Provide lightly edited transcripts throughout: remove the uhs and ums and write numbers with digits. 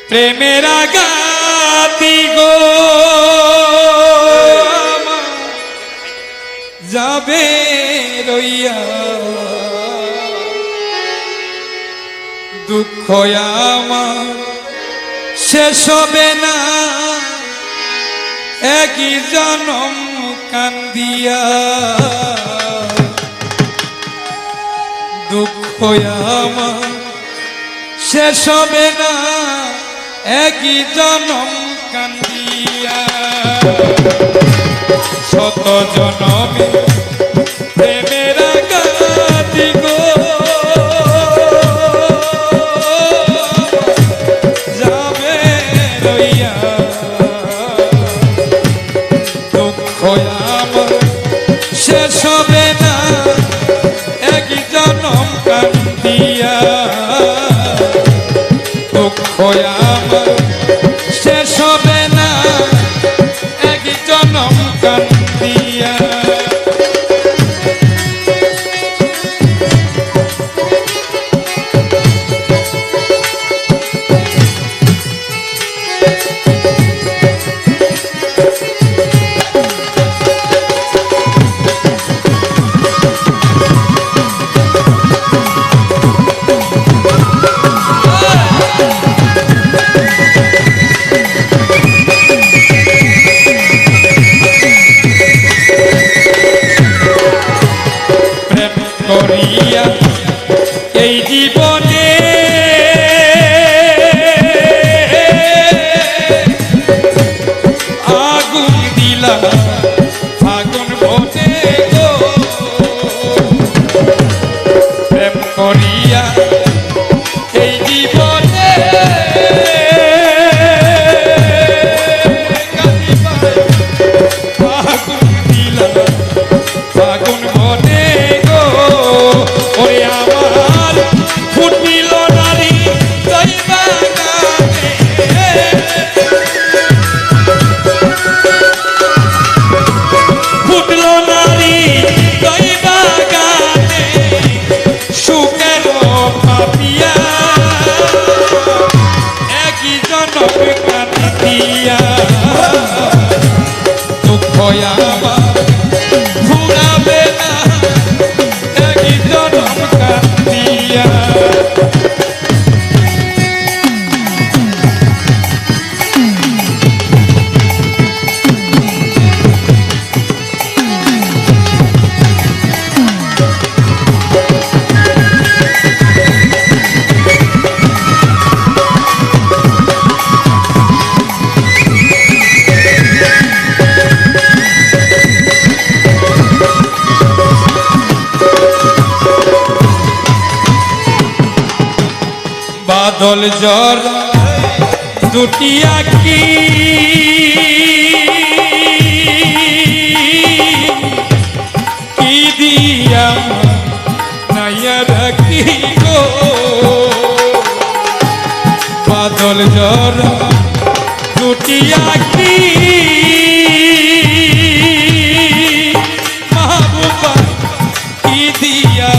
প্রেমের আঘাতি গো যাবে রইয়া, দুঃখ আমার শেষ হবে না একই জনম কান্দিয়া, দুঃখ আমার শেষ হবে না একই জনম কান্দিয়া, শত জনমে প্রেমের আঘাতি গো যাবে রইয়া, দুঃখ আমার শেষ হবে না একই জনম কান্দিয়া, দুঃখ আমার শেষ হবে না একই জনম কান্দিয়া। এই জীবনে আগুন দিলা ফাগুন বনে গো, প্রেম করিয়া এই জীবনে ফাগুন দিলা ফাগুন বনে গো, ওরে আমার ফুটিল নারী ফুটল নারী গানে সুখের পাপিয়া একই জনম কান্দিয়া, দুঃখ আমার ফুরাবে না একই জনম কান্দিয়া। বাদল জ্বর দুটি আঁকি কি দিয়া নাইয়া রাখি গো, বাদল জ্বর দুটি আঁকি মাহবুবা কি দিয়া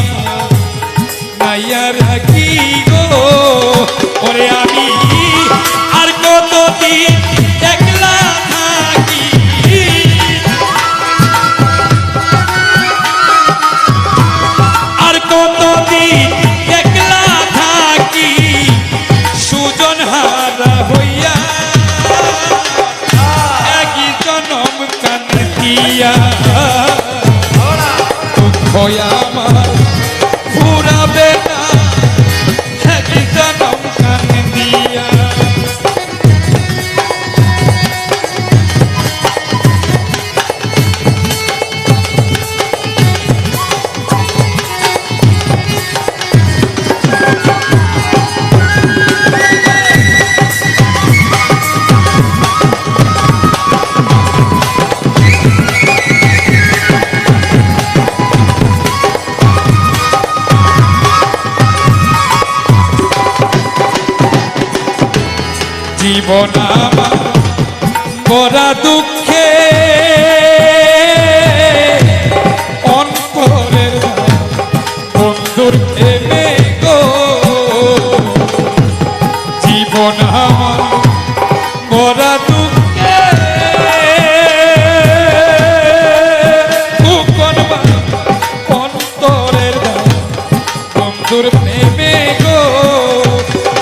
নাইয়া রাখি গো, ওরে আমি আর কতদিন একলা থাকি, আর কতদিন একলা থাকি সুজন হারা হইয়া একই জনম কান্দিয়া, দুঃখ আমার ফুরাবে না একই জনম কান্দিয়া। জীবন আমার বড় দুঃখে অন্তরের বন্ধুর প্রেমে গো, জীবন আমার মোরা দুঃখে কুকনবা অন্তরের বন্ধুর প্রেমে গো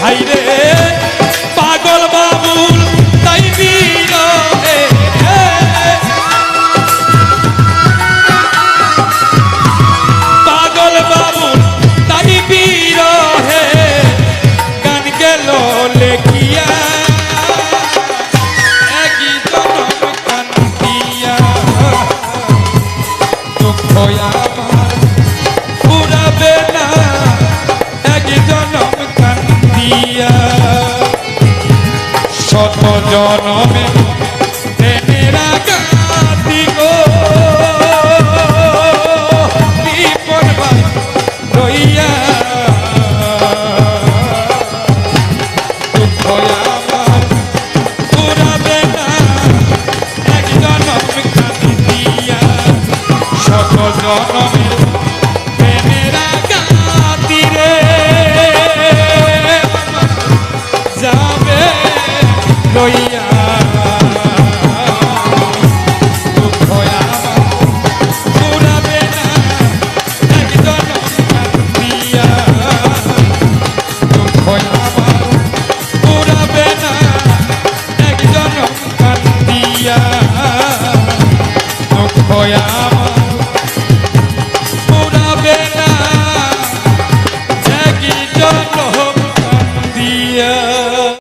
হাইরে পাগল বাবুল তাই বিরহে পাগল বাবুল তাই বিরহে গান গেল লেখিয়া একই জনম কান্দিয়া দুঃখ আমার ফুরাবে না একই জনম কান্দিয়া শত জনমে